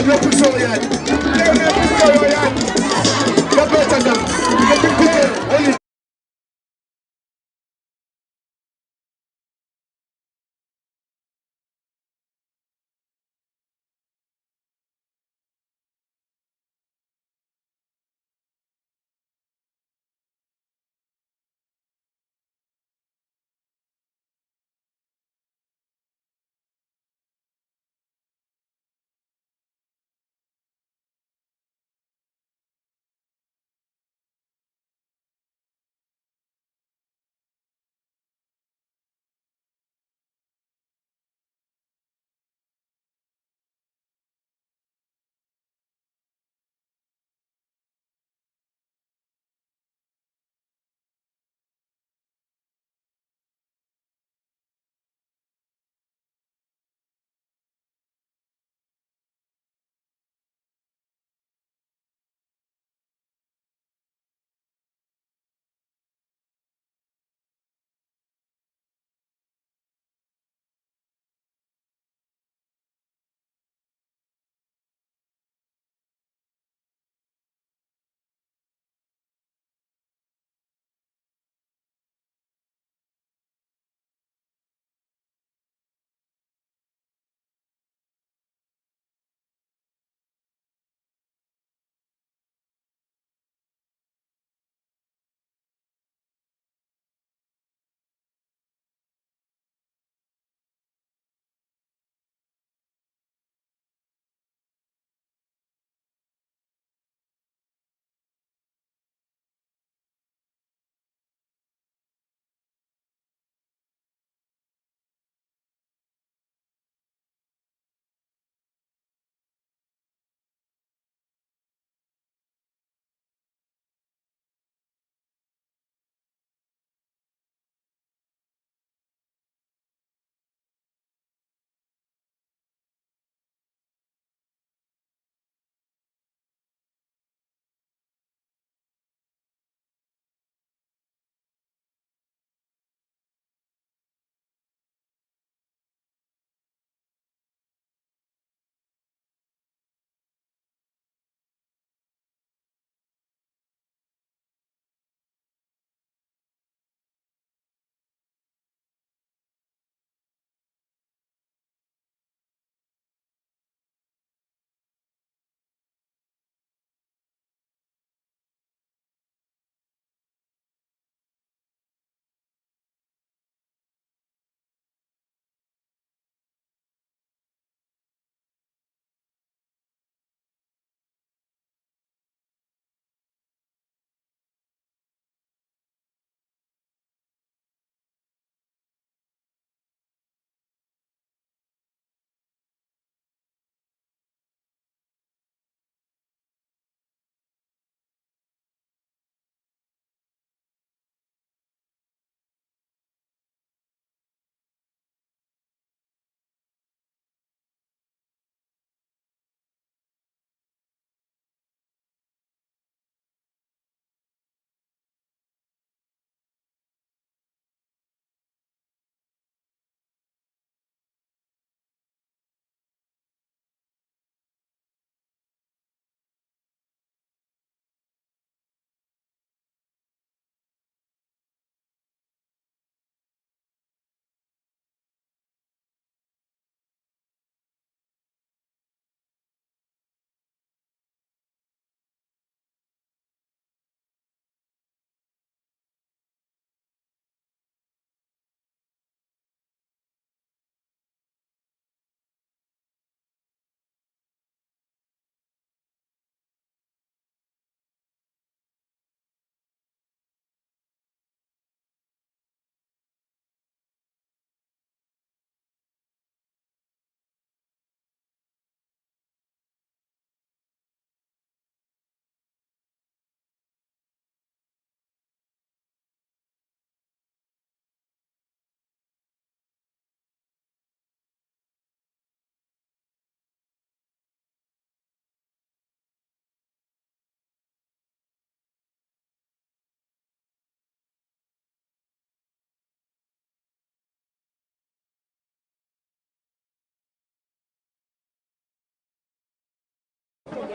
Yo puso yan. Yo puso yan. Yo puso yan. Yo puso yan.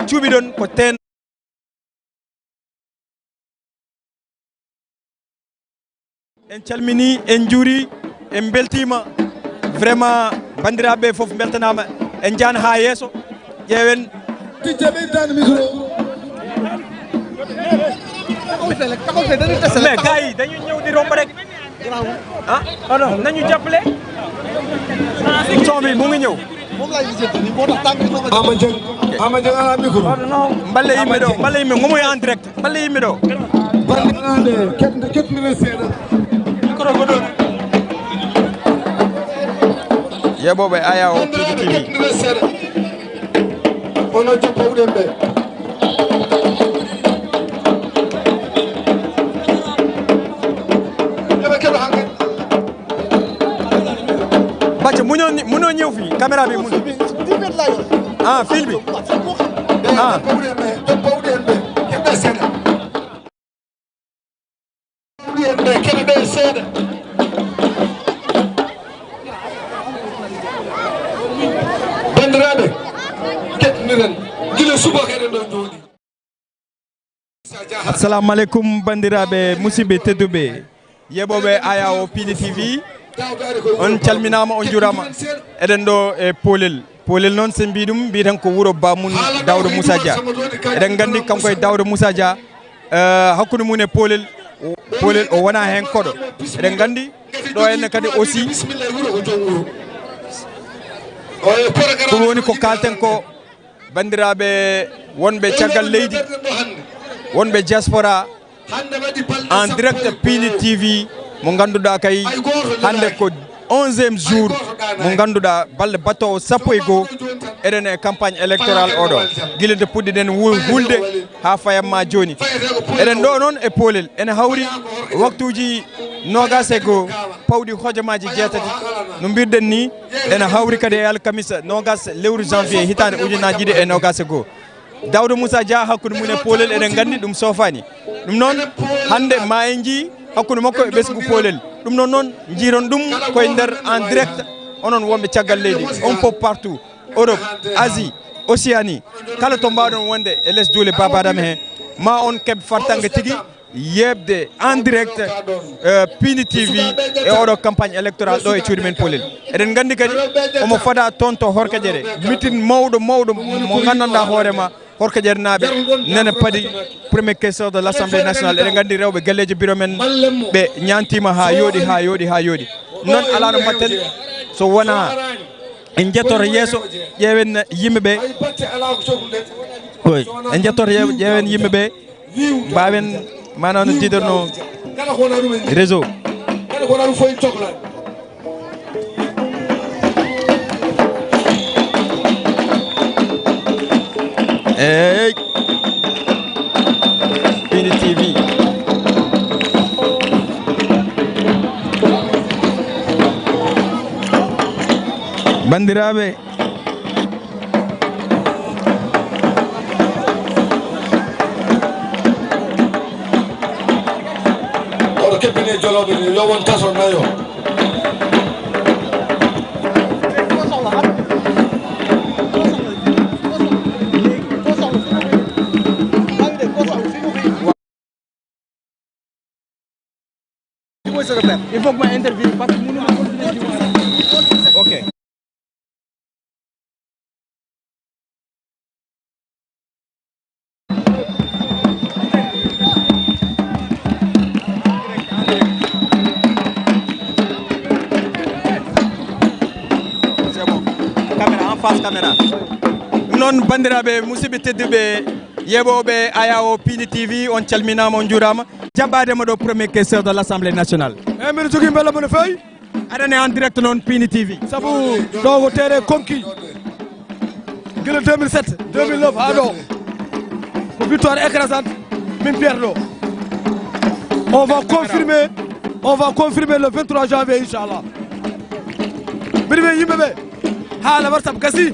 cuuɓi ɗon ko ten en calmini en juuri en beltima vraiment bandiraɓe foof beltanama en jaan ha yeeso ƴeewen mais gars yi dañu ñëw di romb rek ah non nañu jàppale son bi mu ngi ñëw Ama Dieng ala micro mballe yimɓe ngomoy en direct mballe yimɓe ɗo bandiraɓe kettiniren seeɗa micro ko ɗon yeɓoɓe aya o Pidi TV kettiniren seeɗa ono joppowɗen ɓe yoɓe keɗo hanke bacca muno ñëw fii caméra bi mun ah fil bi ah joppowɗen ɓe keɓe seeɗa ɓe keɓe seeɗa bandiraɓe kettiniren gila subaka eɗen ɗon jooɗi assalamu aleykum bandiraɓe musidɓe tedduɓe yeɓoɓe aya o Pidi TV on calminama on jurama eɗen ɗo e Polel noon se mbi ɗum mbiɗen ko wuuro Bamum Daouda Moussa Dia eɗen gandi kanko e Daouda Moussa Dia hakkude mum e Polel o wona hen koɗo eɗen gandi ɗo henne kadi aussi ɗum woni ko kalten ko bandiraɓe wonɓe caggal leydi wonɓe diaspora en direct Pidi TV mo ganduɗa kay hande ko 11e jour mo ganduɗa balɗe battowo sappo e goho eɗen e campagne électorale oɗo guila nde puɗɗiɗen hulde ha fayamma joni eɗen ɗo noon e Polel ene hawri waktuji 21 pawɗi hojomaji 6 no mbirɗen ni ene hawri kadi e alkamisa 20 lewru janvier hitande ujunaji ɗiɗi e 21 Daouda Moussa Dia hakkude mum e Polel eɗen gandi ɗum sofani ɗum noon hande ma en jii hakkude makko e ɓesgu Polel ɗum noon jiiron ɗum koye nder en direct onon wonɓe caggal leydi un peu partout Europe Asie Océanie kala to mbawɗon wonde e less duule Baba Adama he ma on keɓ fartangue tigui yebde en direct Pidi TV e oɗo campagne électorale ɗo e cuuɗi men Polel eɗen gandi kadi omo fada toon to Horkadiéré meeting mawɗo mo gandanɗa hoorema Horkadiéré naaɓe nene paadi premier question de l' assemblée nationale eɗen gandi rewɓe galleji bureau men ɓe ñantima ha yooɗi noon ala no mbatten so wona en jettoto yeeso ƴeewen yimɓeɓe oy en jettoto ƴeewen yimɓeɓe mbawen mana no jiiɗirno réseau eyyi Pidi TV bandiraɓe oɗo kebbine joloɓe ni yo won taso nayo il faut que ma interview parce que mënuma continuer ok c'est bon caméra en face caméra non bandiraɓe musidɓe tedduɓe yeɓoɓe aya o Pidi TV on calminama on juurama jaɓɓadema ɗo premier questeur de l' assemblée nationale eyyi mbiɗa jogui beela mone fewi aɗane en direct noon Pidi TV saabu ɗo ko terrain konki guila 2007 2009 ha ɗo ko victoire écrasante min piyata ɗo on va confirmer le 23 janvier inchallah mbiɗa wiya yimɓeɓe haala WhatsApp gasi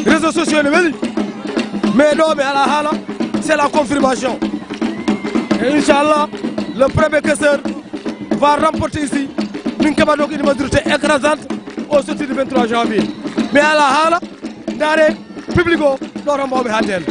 réseaux sociaux ne weeli mais ɗo ɓe ala haala c'est la confirmation et inchallah le premier questeur va remporter ici min keɓa donc une majorité écrasante au sortir du 23 janvier mais ala haala ndaare public o sport mawɓe haddel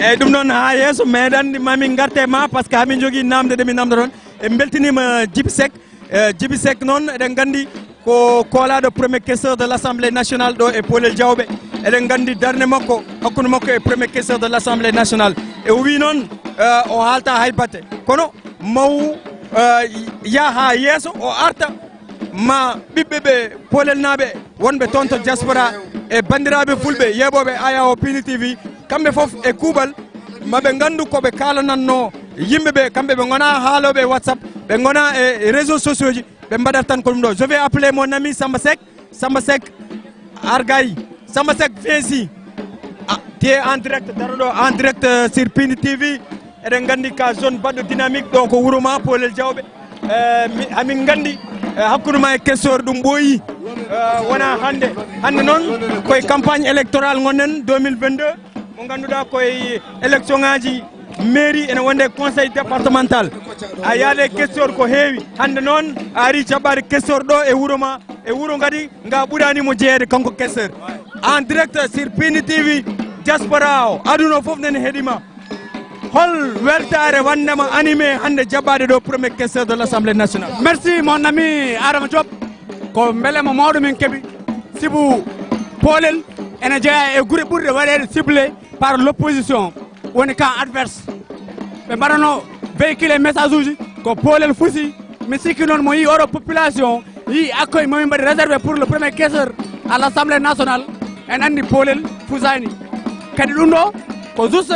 eyyi ɗum noon ha yesso meɗen mami garte ma par ce que hamin jogui namde ɗe min namda toon e beltinima Djiby Seck noon eɗen gandi ko kolaɗo premier questeur de l'Assemblée nationale ɗo e Polel Diawɓe eɗen gandi darde makko hakkude makko e premier questeur de l'Assemblée nationale e o wi noon o haalta hay batte kono maw yaha yesso o arta ma ɓiɓɓe ɓe Polel naɓe wonɓe toon to diaspora e bandiraɓe fulɓe yeɓoɓe Aya Pini TV kamɓe foof e kuuɓal maɓe gandu koɓe kalananno yimɓeɓe kamɓe ɓe gona haaloɓe WhatsApp ɓe gona e réseaux sociaux ji ɓe mbaɗat tan ko ɗum ɗo je vais appeler mon ami Samba Seck Argaye Samba Seck viens ici tu es en direct daro ɗo en direct sur Pini TV eɗen gandi ka zone baɗɗo dynamique ɗo ko wuuro ma Polel Diawɓe hamin gandi hakkude ma e questeur ɗum ɓooyi wona hande noon koye campagne électorale gonɗen 2022 mo ganduɗa koye élection ngaji mairie ene wonde conseil départemental a yaade questeur ko heewi hande noon a ari jaɓɓade questeur ɗo e wuuro ma e wuuro kadi nga ɓuranimo jeeyede kanko questeur en direct sur Pini TV diaspora o aduna foof nene heeɗima hol weltare wandema animé hande jaɓɓade ɗo premier questeur de l'Assemblée nationale. Merci mon ami Adama Diop ko beelemo mawɗo min keeɓi sibu Polel ene jeeya e guure ɓurde waɗede ciblé par l'opposition woni camp adverse ɓe mbaɗano véhiculé message uji ko Polel fusi mi sikki noon mo yi oɗo population yi accueil momin mbaɗi réservé pour le premier questeur à l'Assemblée nationale en andi Polel fusani kadi ɗum ɗo ko juste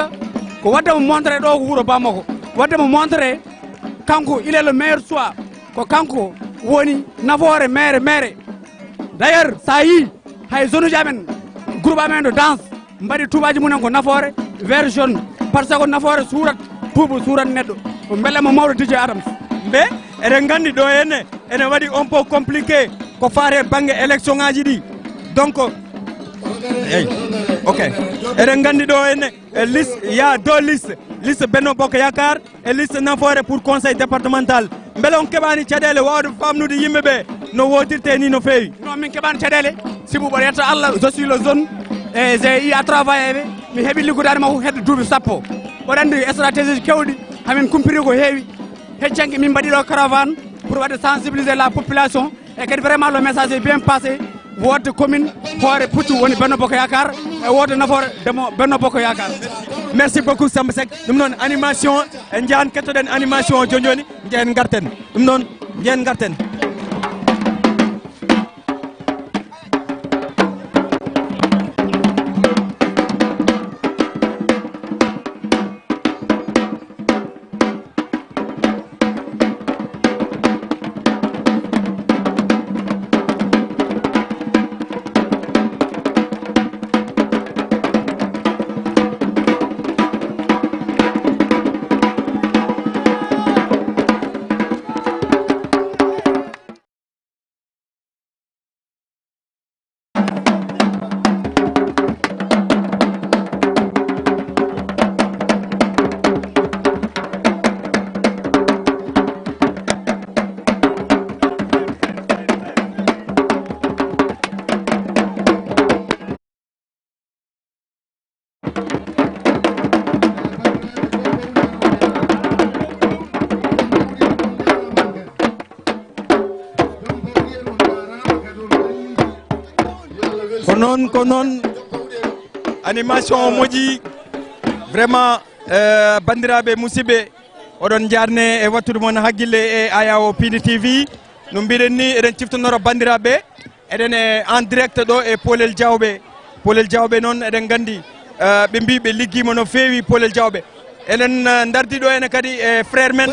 ko wadde mo montré ɗo ko wuuro bamako wadde mo montré kanko il est le meilleur choix ko kanko woni nafoore maire d'ailleurs sa yi hay zone uji amen groupe amen de danse mbaɗi tubaji munen ko nafoore vert jaune par ce que nafoore suurat tuuba suurat neɗɗo ko beelemo mawɗo DJ Adams mbe eɗen gandi ɗo henne ene waɗi un peu compliqué ko fate banggue élection ngaji ɗi donc eyyi ok eɗen gandi ɗo henne liste ya deux liste Benno Bokk Yakar e liste nafoore pour conseil départemental beele on keɓani caɗele wawde famnude yimɓeɓe no wotirte ni no feewi non min keɓani caɗele sibuɓo yetta Allah je suis le zone e j'ai eu à travailler mi heeɓi liggudade makko hedde duuɓi sappo oɗa andi stratégie kewɗi hamin kumpiri ko heewi heccangue min mbaɗiɗo caravane pour wadde sensibiliser la population et kadi vraiment le message est bien passé wodde commune hoore puccu woni Benno Bokk Yakar e wodde nafoore demo Benno Bokk Yakar. Merci beaucoup Samba Seck ɗum noon animation en jahan kettoɗen animation o joni jehen garten ɗum noon jehen garten. ko noon animation o moƴƴi vraiment bandiraɓe musidɓe oɗon jarne e wattude moon haqqille e Aya Pini TV no mbiɗen ni eɗen ciftonoro bandiraɓe eɗen en direct ɗo e Polel Diawɓe noon eɗen gandi ɓe mbi ɓe ligguima no feewi Polel Diawɓe eɗen dardi ɗo ene kadi e frère men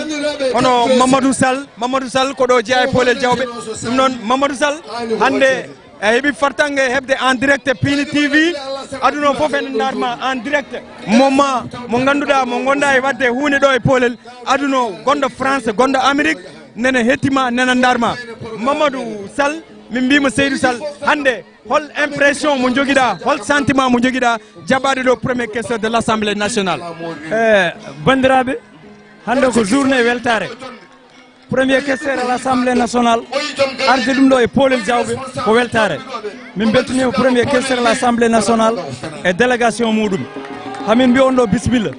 hono Mamadou Sall ko ɗo jeeya e Polel Diawɓe ɗum noon Mamadou Sall hande e heeɓi fartangue hebde en direct Pini TV aduna foof ene darma en direct moment mo ganduɗa mo gonda e wadde hunde ɗo e Polel aduna gonɗo France gonɗo Amérique nene hettima nene darma Mamadou Sall min mbima Seydou Sall hande hol impression mo joguiɗa hol sentiment mo joguiɗa jaɓɓade ɗo premier questeur de l'Assemblée nationale bandiraɓe hande ko journée weltare premier questeur à l'Assemblée nationale arde ɗum ɗo e Polel Diawɓe ko weltare min beltanima premier questeur de l'Assemblée nationale et délégation muɗum hamin mbi on ɗo bisimilla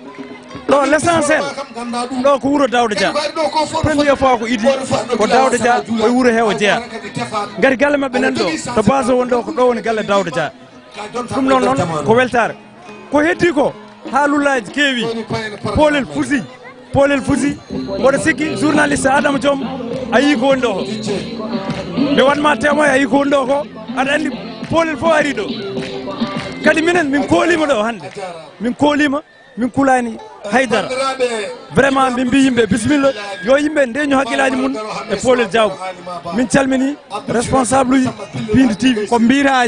ɗo l' essentiel ɗo ko wuuro Daouda Dia première fois ko idi ko Daouda Dia koye wuuro he o jeeya gati galle mabɓe nan ɗo to base woni ɗo ko ɗo woni galle Daouda Dia ɗum ɗon noon ko weltare ko heddi ko haalullaji keewi Polel Fousi mboɗo sikki journaliste Adama Diom a yii ko woni ɗo ko mi wanma témoin a yii ko woni ɗo ko aɗa anndi Polel fof ari ɗo kadi minen min koolima ɗo hannde min kulani haydara vraiment min mbi yimɓe bisimilla yo yimɓe ndeño haqqillaji mum e Polel Diawgo min calmini responsable uji Pindi TV ko mbira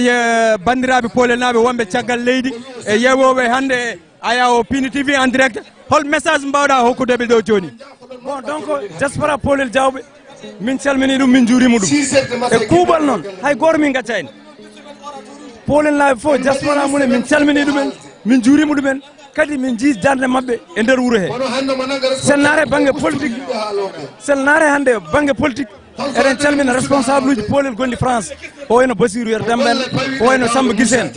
bandiraɓe Polel naɓe wonɓe caggal leydi e yewoɓe hannde aya o Pindi TV en direct hol message mbawɗa hokkudeɓe ɗo joni bon donc diaspora Polel Diawɓe min calmini ɗum min juurima ɗum e kuuɓal noon hay goto min gaccani Polel naɓe fof diaspora mumen min calmini ɗumen min juurima ɗumen kadi min jii darde mabɓe e nder wuuro he sen naare banggue politique eɗen calmina responsable uji Polel gonɗi France ko wayno Bassirou Yer Demba en ko wayno Samba Guissé en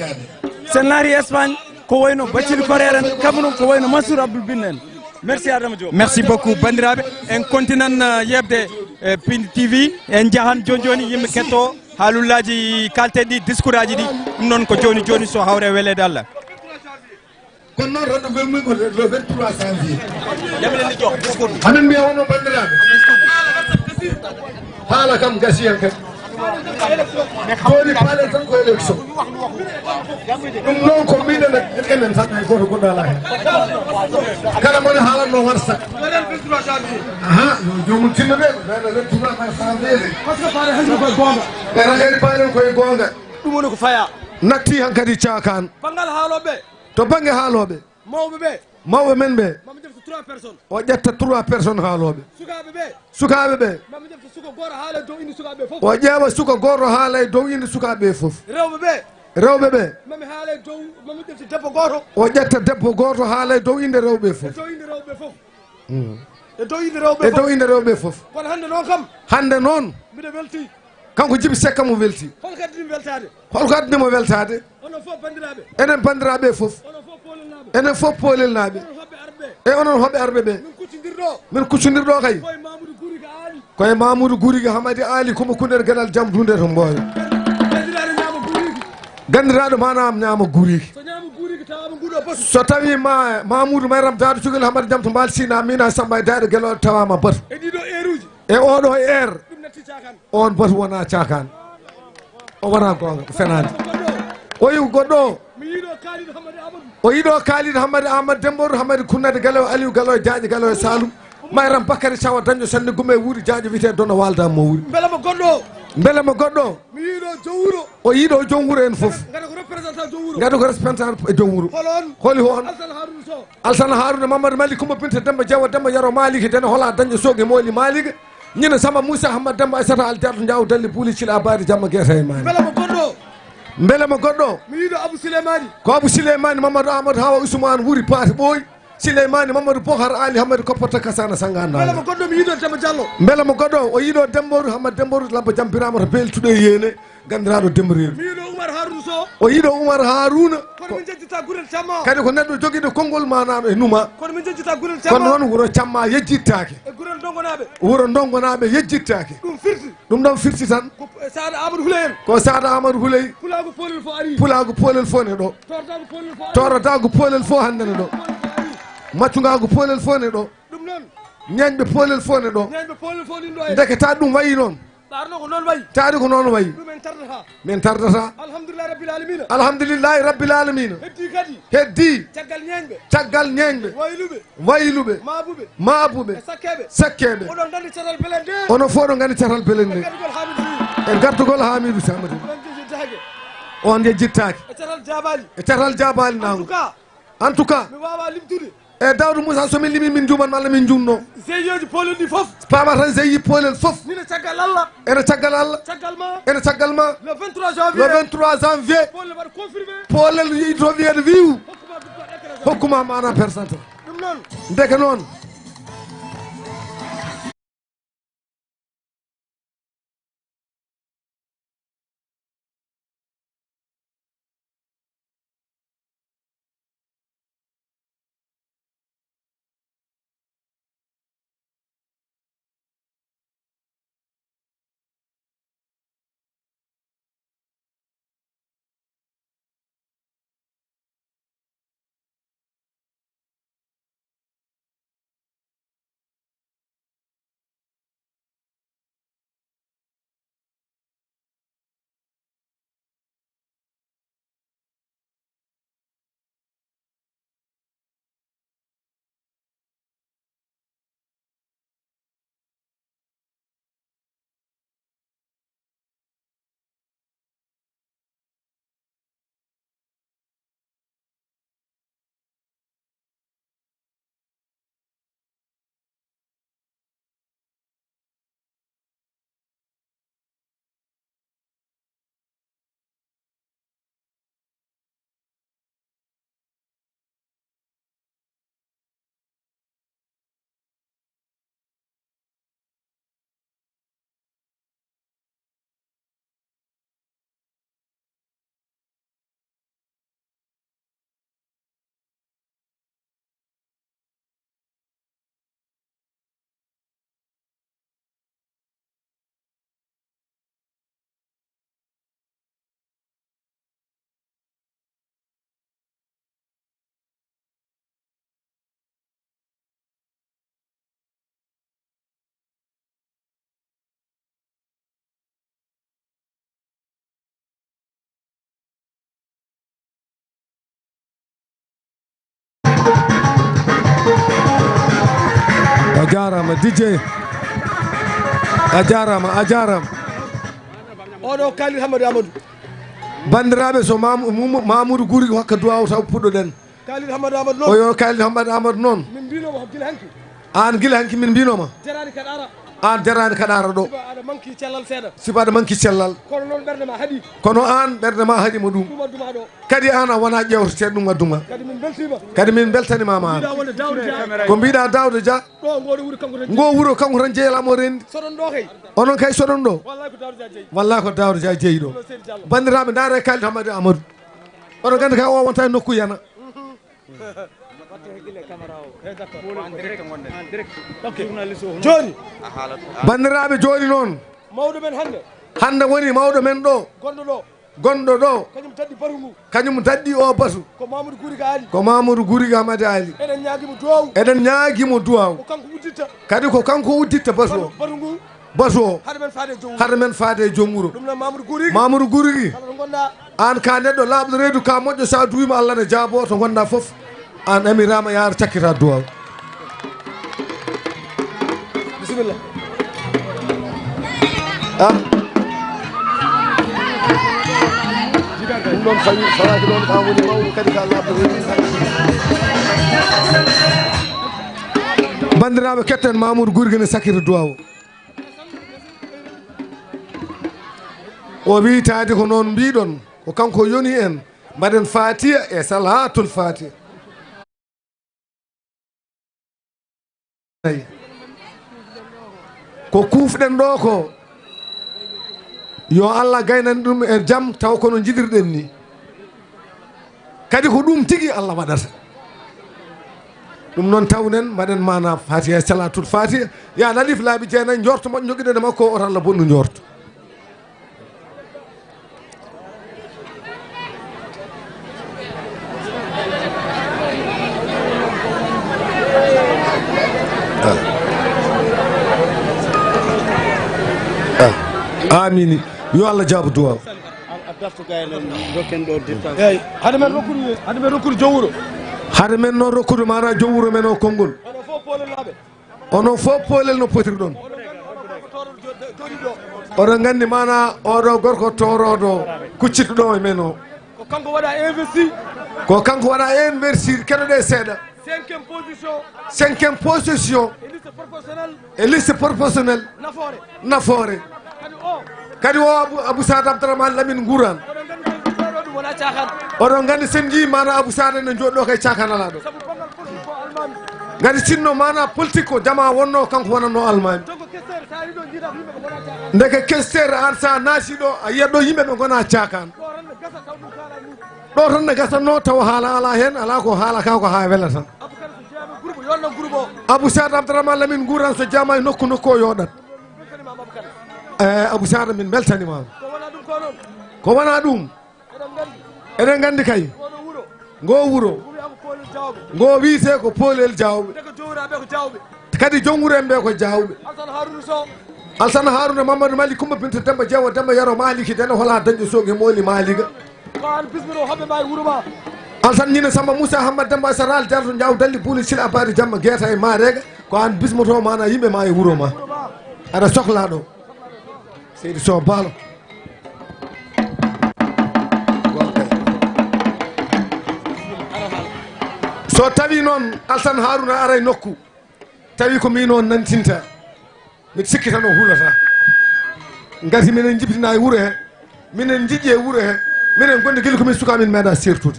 sen naari Espagne ko wayno Bathily Korère en Cameroun ko wayno Mansour Abdoul Bin en merci Adama Diop merci beaucoup bandiraɓe en continan yebde Pindi TV en jahan joni yimɓe ketto haalullaji kalteɗi discours aji ɗi ɗum noon ko joni so hawre welede Allah kono noon renouvellement ko le 23 janvier yaɓeleni jox discours hamin mbiya wono bandiraɓe haala kam gasi hen kadi joni paale tan ko élection ɗum noon ko mbiɗen enen tan hay goto goɗɗo ala hen kala mone haalanno warsa aha yo jomum tinno ɓe ɓeɗo 23 janvier par ce que paale hanki koye gonga ɓeɗa heeɗi paalen koye gonga ɗum woni ko faya natti han kadi cakan banggal haaloɓe to banggue haaloɓe mawɓe men ɓe mami defta 3 personnes o ƴetta 3 personnes haaloɓe sukaɓe ɓe mami defta suka goto haala dow inde sukaɓe fof o ƴeewa suka goto haala e dow inde sukaɓe fof rewɓe ɓe mami haala e dow mami defta debbo goto o ƴetta debbo goto haala e dow inde rewɓe fof e dow inde rewɓe fof kono hande noon kam hande noon mbiɗa welti kanko Djiby Seck mo welti holko addinimo weltade holko addinimo weltade onon fof bandiraɓe enen bandiraɓe fof enen fof Polel naɓe e onon hoɓɓe arɓe ɓe min kuccodirɗo kay koye Mamoudou Gourigui Hamady Ali komo kunere gueɗal Jamdunde to Mboyo gandiraɗo manam ñama Gourigui so tawi Mamoudou Mayram Dado cugel Hamady Diam to Mbal Sina mina Samba e Dayɗo Guelol tawama batu e oɗo air on batu wona cakan o wona gonga fenade o yi goɗɗo o yiɗo Kalidou Hamady Amadou Dembourou Hamady Kunnade Galoy Aliou Galoy Diagne Galoy Saloum Mayram Bakary Thiaw dañƴo sanne gumme wuuri Diagne wiyete Dono Walda mo wuuri beelemo goɗɗo o yiiɗo joom wuuro en foof gadi ko représentant e joom wuuro holi on Alsana Harouna Mamadou Malik Coumba Binta Demba Diawa Demba Yaro Maliki dene hola dañƴo soogue mooli Malika ñina Samba Moussa Hamad Demba Aissata Aldiatou Diaw Dalli Bouli Thila Abadi Jamma Guessa e Mani beelemo goɗɗo ko Abou Souleymane Mamadou Amadou Hawa Ousmane wuuri paati ɓooyi Souleymane Mamadou Bokar Ali Hamadi Koppata Kasana Sangana beelemo goɗɗo o yiiɗo Dembourou Hamad Dembourou Labba Jam Birama to beltuɗo e yene gandiraɗo Dembourou o yiiɗo Oumar Harouna kadi ko neɗɗo joguiɗo konngol manaɗo e numa kono noon wuuro Camma yejjittake wuuro Dongonaɓe yejjittake ɗum ɗon firti tan ko Sada Amadou Houley pulago Polel fo ne ɗo torodago Polel fo hande ne ɗo maccugago Polel fo ne ɗo ñañɓe Polel fo ne ɗo deke ta ɗum wayi noon taari ko noon wayi min tardata alhamdulillahi rabbil alamina heddi caggal ñeñɓe wayluɓe maabuɓe sakkeɓe onon fof ɗo gandi catal belen nde e gardugol Hamidou Samadi on yejjittaki e catal jabali nango en tout cas e Daoudou Moussa somin limi min juuman malla min junno zeyoji Polel ɗi fof pama tan zeyi Polel fof ene caggal Allah ene caggal ma le 23 janvier Polel yiito wiyede wiwu hokkuma mana percentage ndeke noon a jarama DJ a jarama oɗo Khalid Hamadou Amadou bandiraɓe so Mamoudou Goury hokka duwaw taw puɗɗoɗen Khalid Hamadou Amadou noon oyo Khalid Hamadou Amadou noon min mbinomo gila hanki an guila hanki min mbinoma jarani kaɗa ara an jarani kaɗa ara ɗo aɗa manki cellal seeɗa siba aɗa manki cellal kono noon ɓerde ma haaɗi kono an ɓerde ma haaɗima ɗum ɗum adduma ɗo kadi an a wona ƴewteteɗo ɗum adduma kadi min beltima kadi min beltanimama an mbiɗa wonde Daouda Dia ko mbiɗa Daouda Dia ɗo ngoɗo wuuri kanko tan ngo wuuro kanko tan jeeyalamo rendi soɗon ɗo kay onon kay soɗon ɗo wallahi ko Daouda Dia jeeyi wallahi ko Daouda Dia jeeyi ɗo Seydi Diallo bandiraɓe daare Khalid Hamadou Amadou oɗon gandi kay o wonta e nokku yana joni bandiraɓe joni noon mawɗo men hande woni mawɗo men ɗo gonɗo ɗo kañum tadɗi batu ngu kañum dadɗi o batu ko Mamoudou Goury ga ali ko Mamoudou Goury Hamadi Ali eɗen ñaguimo duwaw eɗen ñaaguimo duwaw ko kanko udditta kadi ko kanko udditta batu o batu ngu batu o haade men faade joom haade men faade e joom wuuro ɗum noon Mamoudou Goury Mamoudou Goury kala to gonɗa an ka neɗɗo laaɓɗo reedu ka moƴƴo sa duwima Allah ne jaabo to gonɗa foof an amirama yaara cakkita duwaw bisimilla ɗum noon fawi fawaki noon ka woni mawɗo kadi ka laaɓɗo reedu bandiraɓe ketten Mamoudou Goury ne sakkita duwaw o witade ko noon mbiɗon ko kanko yoni en mbaɗen fatiha e salatul fatiha ko kufɗen ɗo ko yo Allah gaynani ɗum e jaam taw kono jiɗirɗen ni kadi ko ɗum tigui Allah waɗata ɗum noon tawnen mbaɗen mana fatiha e salatul fatiha ya nalif laaɓi jeenayyi jorto moƴƴo joguiɗen e makko oto Allah bonnu jorto amini yo Allah jaabu duwaw eyyi haade men rokkude joom wuuro haade men noon rokkude mana joom wuuro men o konngol onon fof poolel laaɓe onon fof poolel no potiri ɗon oɗon gandi mana oɗo gorko toroɗo kuccitɗo ɗo e men o ko kanko waɗa investi ko kanko waɗa investir keɗoɗe seeɗa 5e position e liste proportionnel nafoore kadi o Abou Sada Abdourahmane Lamine Gouran oɗon gandi sen jii mana Abou Sada ne joɗɗo kay cakanalaɗo gadi sinno mana politique ko jama wonno kanko wonanno almami ndeke questere an sa naasi ɗo a yiyat ɗo yimɓeɓe gona cakan ɗo tan ne gasatno taw haala ala hen ala ko haala ka ko ha wela tan Abou Sada Abdourahmane Lamine Gouran so jama e nokku o yoɗat Abou Sada min beltanimama ko wona ɗum eɗen gandi kay ngo wuuro ngo wiite ko Poolel Diawɓe kadi joom wuuro en ɓe ko Diawɓe Alassane Harouna Mamadou Mali Coumba Binta Demba Jeewo Demba Yaro Maliki dene hola dañƴo soogi mooli Maliga Alassane ñine Samba Moussa Hamad Demba Saral jarto jaw dalli Bouli Sila Abadi Jamma gueta e Marega ko an bismoto mana yimɓe ma e wuuro ma aɗa sohla ɗo Seydi Sow Baalo so tawi noon Alassane Harouna ara e nokku tawi ko min on nantinta mbiɗa sikki tan o hulata gati minen jibtina e wuuro he minen jiƴƴi e wuuro he minen gonde guila komin suka min meeɗa sertude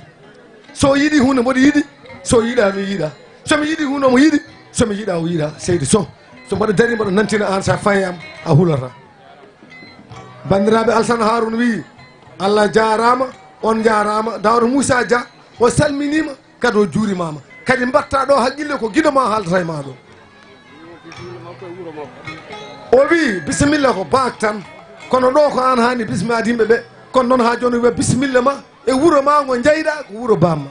so yiiɗi hunde mboɗo yiiɗi so yiiɗa mi yiiɗa somi yiiɗi hunde omo yiiɗi somi yiiɗa o yiiɗa Seydi Sow so mbaɗa dari mbaɗa nantina an sa faye am a hulata bandiraɓe Alassane Harouna wi Allah jarama on jarama Daouda Moussa Dia o salminima kadi o juurimama kadi mbatta ɗo haqqille ko guiɗo ma haaldata e ma ɗo o wi bisimilla ko baak tan kono ɗo ko an hani bismade yimɓeɓe kono noon ha joni wiya bisimilla ma e wuuro ma ngo jeyɗa ko wuuro bamma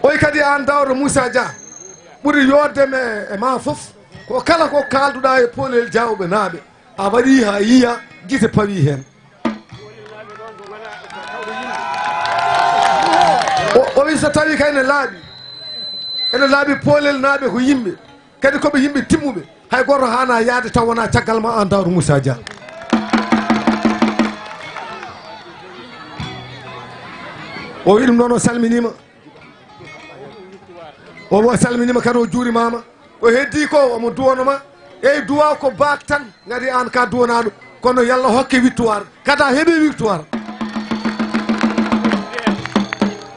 oy kadi an Daouda Moussa Dia ɓuuri yoddeme e ma foof ko kala ko kalduɗa e Poolel Diawɓe naaɓe a waɗi ha yiya guite pawi hen o wi so tawi kayne laaɓi ene laaɓi poolel naaɓe ko yimɓe kadi koɓe yimɓe timmuɓe hay goto hana yaade taw wona caggal ma an Daoudou Moussa Dia o wi ɗum noon o salminima o salminima kadi o juurimama o heddi ko omo duwonoma eyyi duwa ko baak tan gadi an ka duwanaɗo kono yallah hokke victoire kada heeɓi victoire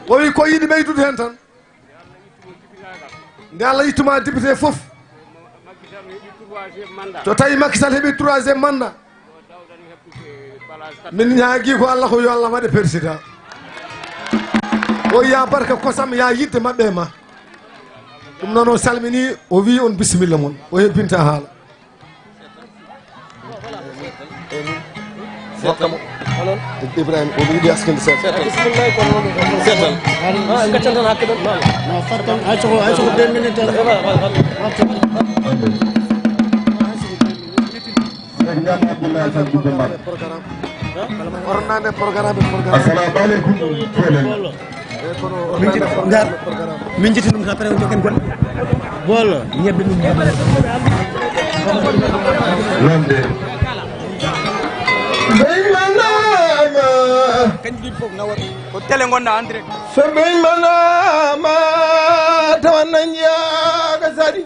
o wi ko yiɗi ɓeydude hen tan nde Allah ittuma député foof so tawi Macky Sall heeɓi 3e mandat min ñaagui ko Allah ko yo Allah waɗe président o ya barka kosam ya yidde mabɓe ma ɗum noon o salmini o wi on bisimilla moon o hebbinta haala hokkamo Ibrahima o yiiɗi askinde seeɗa bisimillahi kono seetal gaccan tan hakke ɗon no fattan hay soko 2 minutes tan ornane programme assalamu aleykum min jitti ɗum après o jokken goɗɗo bolo ñebbe ɗum lande ɓeymanama kañƴi ɗin fof nawat ko télé gonɗa en direct so ɓeymanama tawan nañiyaga sadi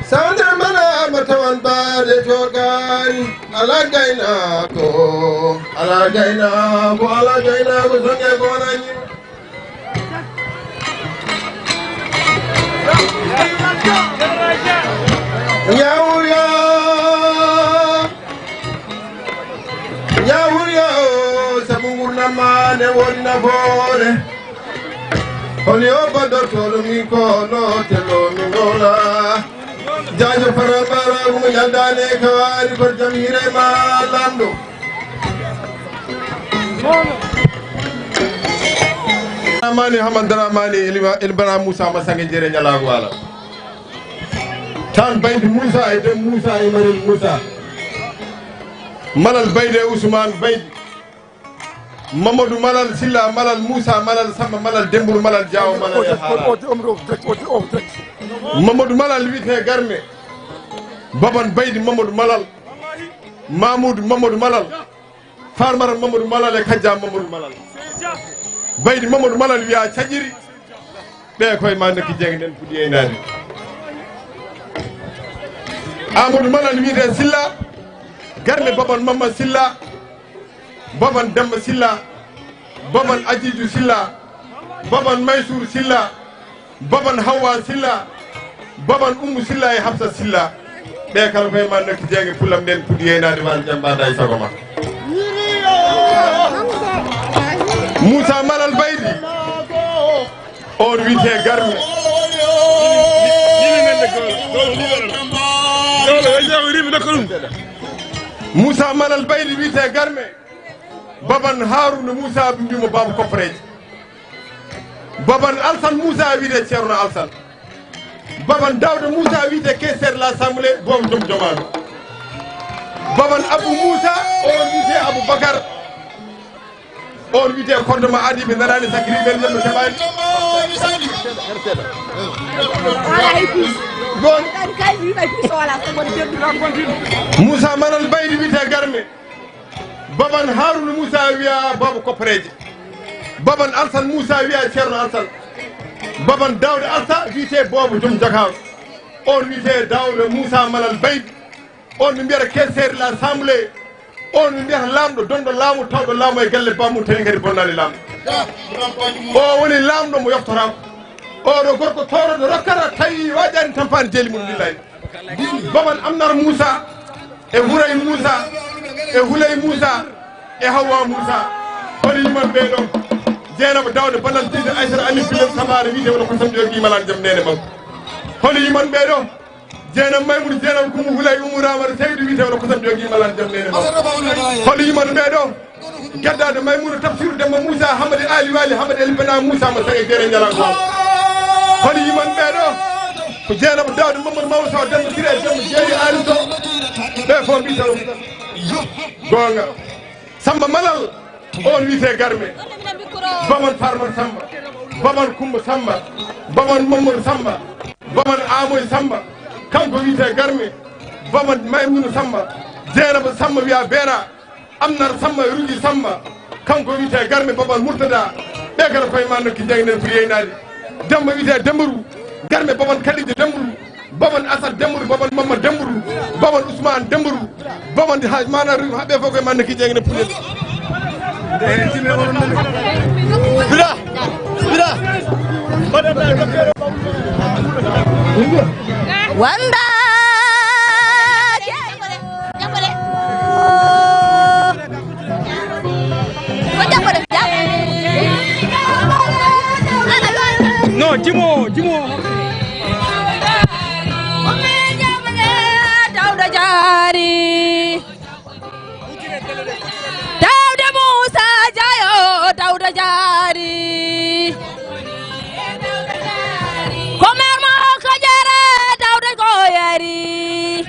sande manama tawan baade to gari ala gaynako ala gaynako ala gaynako songe gonañi ñawurya ñawurya o sabu gurnama ne woni nafoore holi o badortoɗo min kono telo min gola jajo fara bara mo yaldane kawari ko jam hirema lamdo amani hamandara mani elbana Moussa masange jere nyalago wala tan baydi Moussa e dem Moussa e marel Moussa malal bayde Ousmane baydi Mamadou malal Silla malal Moussa malal Samba malal Dembour malal Diaw malal Mamadou malal wite garme baban baydi Mamadou malal Mamoudou Mamadou malal farmara Mamadou malal e kajja Mamadou malal baydi Mamadou malal wiya caƴiri ɓe koye ma nekki jeegi nden fuɗi e nani Amadou malal wiyete Silla garle baban Mamma Silla baban Demba Silla baban Adjidou Silla baban Maysour Silla baban Hawa Silla baban Oumou Silla e Hafsa Silla ɓe kala koye ma nekki jeegi pulam nden fuɗi e nani man jambada e sago ma Moussa malal baydi on wiyete garme Moussa malal baydi wiyete garme baban Harouna Moussa mbimo baba Kopareji baban Alsane Moussa wiyete Ceerno Alsane baban Daouda Moussa wiyete caissiére l'Assemblée boom joom jomaɗo baban Abou Moussa on wiyete Aboubacar on wiyete kordoma adi ɓe darani sakiri ɓen ñemɓe keɓani Moussa malal baydi wiyete garme baban Harouna Moussa wiya baba Kopareji baban Alsane Moussa wiya Ceerno Alsane baban Daouda Alsa wiyete bobo joom jakaw on wiyete Daouda Moussa malal baydi on ɓe mbiyata caissiére l'Assemblée on ɓe mbiyata lamɗo donɗo laamu tawɗo laamu e galle bamum tawi kadi bonnani lamɗo o woni lamɗo mo yoftorako oɗo gorko toroɗo rokkata tawi waƴani tampani jeeli mum lillahi baban Amnar Moussa e Houray Moussa e Houlay Moussa e Hawa Moussa hono yiman ɓeɗo Dieynaba Daouda ballal dide Aissata Amin Bilal Samara wiide wono kosam jogi malani jaam nene makko hono yiman ɓeɗo Dieynaba Maymoudou Dieynaba Koumou Houlay Oumou Ramata Seydou wiide wono kosam jogi malani jaam nene makko hono yiman ɓeɗo gueddade Maymoudou Tafsirou Demba Moussa Hamadi Ali Wali Hamadi El Bena Moussa mo sague jere ñalago hono yiman ɓeɗo ko Dieynaba Daouda Mamadou Mamadou Sow Demba Siré Demba Jeeri Ali Sow ɓe fof mbiyata gonga Samba Malal on wiyete garme baman Farma Samba baman Kumba Samba baman Mamadou Samba baman Amoy Samba kanko wiyete Garmi baman Maymunu Samba Jeynaba Samba wiya Beera Amnar Samba Rugi Samba kanko wiyete Garmi baman Murtada ɓe kala koye ma nokki jangnen pour yeynade Demba wiyete Dembourou Garmi baman Kalide Dembourou baman Assad Dembourou baman Mamadou Dembourou baman Ousmane Dembourou baman haj mana haɓe fof koye ma nokki jangnen pour Bida Bida Wanda No, Jimo Dauda Jari Dauda Musa Jayo Dauda Jari Komer ma ko jere Dauda Goyeri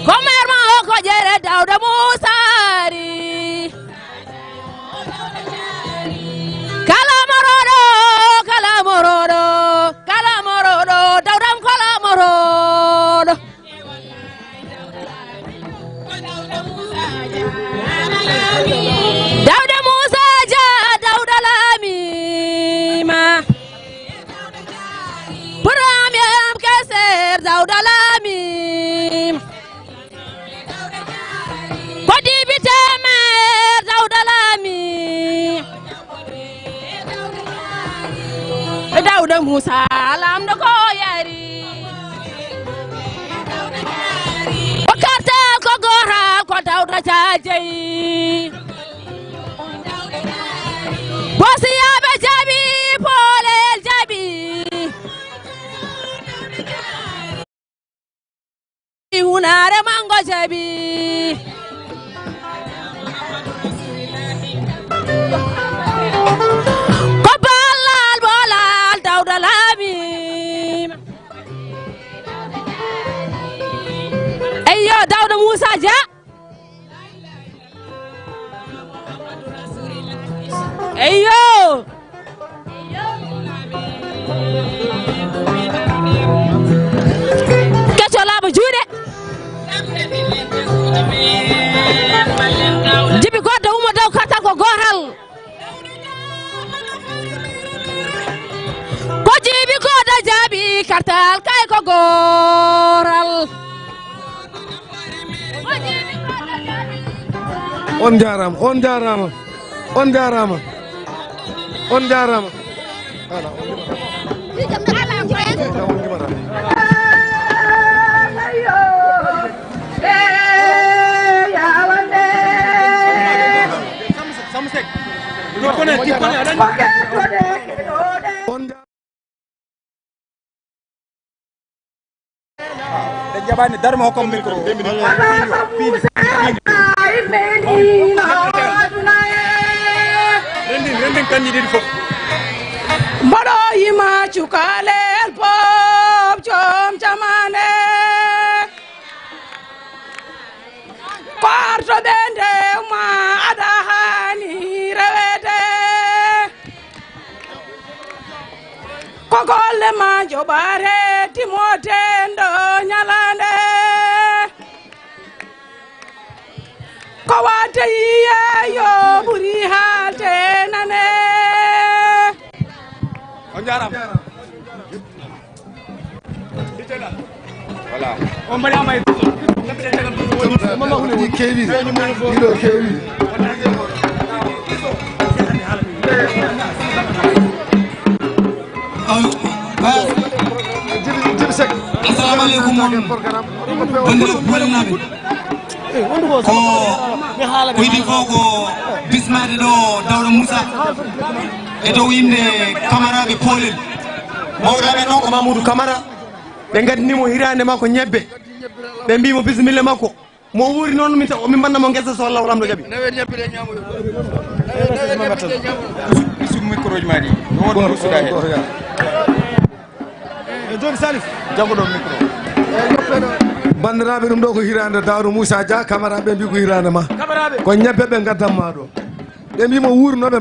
Komer ma ko jere Dauda Musari Kalamorodo Daudam Kalamorodo Dauda Musa Ja Dauda Lamima Puram Keser Dauda Lamim Kodi Bitemer Dauda Lamim Dauda Musa lam da ko yari Okarta ko gora ko Dauda Jajay Bosi yabe jabi polel jabi Unare mango jabi Dauda Musa Ja Ayo Kecola ba juude Jibi goddo umo daw karta ko goral ko jibi goddo jabi kartal kay ko goral on jarama on jarama on jarama on jarama ala jabani darma ko micro rendin kan yidi fop Mbodo yima cukalel pop chom chamane Kwarto bende ma adahani rewete Kokolle ma jobare timotendo nyalande Kawate yo buri halte nane on jaram voilà on bari amay kewi ilo kewi assalamu alaikum programme ko widi ko bismade do Dauda Musa e dow yimɓe camaraɓe polel mawɗaɓe noon ko Mamadou Camara ɓe gaddinimo hirande makko ñebbe ɓe mbimo bisimilla makko mo wuuri noon min bannamo guesa so Allah lamɗo jaaɓi bisum micro ji maɗi won musuda hen joni Salif jago ɗo micro bandiraɓe ɗum ɗo ko hirande Dauda Musa Dia camara ɓe mbi ko hirande ma ko ñebbe ɓe gaddamma ɗo ɓe mbimo wurnoɓe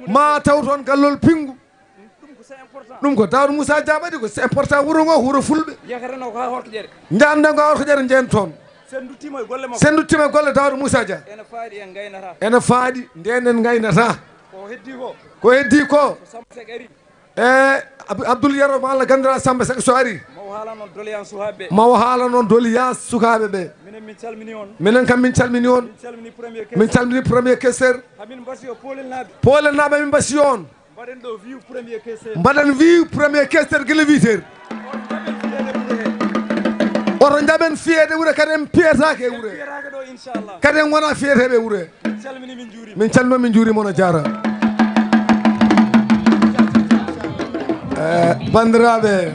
ma taw toon gallol pingu ɗum ko Daouda Moussa Dia waɗi ko c'est important wuro ngo wuro fulɓe janden ko ha horko ƴere jeen toon senduttima e golle Daouda Moussa Dia ene faaɗi ndenen gaynata ko heddi ko Abdoul Yero ma Allah gandira Samba Seck so ari mawo haala noon doléance sukaɓe ɓe minen kam min calmini on min calmini premier questeur polel naɓe min mbasi on mbaɗen wiiw premier questeur guila 8 heures oto jaɓen fiyede wuure kadi en piyetake e wuure kadi en wona fiyeteɓe e wuure min calmino min juurima no jara bandiraɓe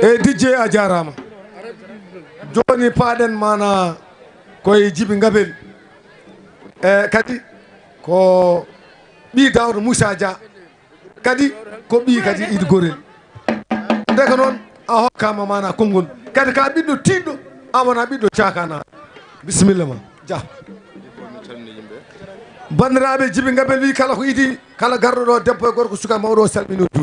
e DJ a jarama joni paaɗen mana koye Djiby Gabel kadi ko ɓi Daouda Moussa Dia kadi ko ɓi kadi Idy Gorel ndeka noon a hokkama mana konngol kadi ka ɓiɗɗo tiɗɗo a wona ɓiɗɗo cakana bisimilla ma Dia bandiraɓe Djiby Gabel wi kala ko idi kala garɗo ɗo debbo e gorko suka mawɗo o salmini o juuri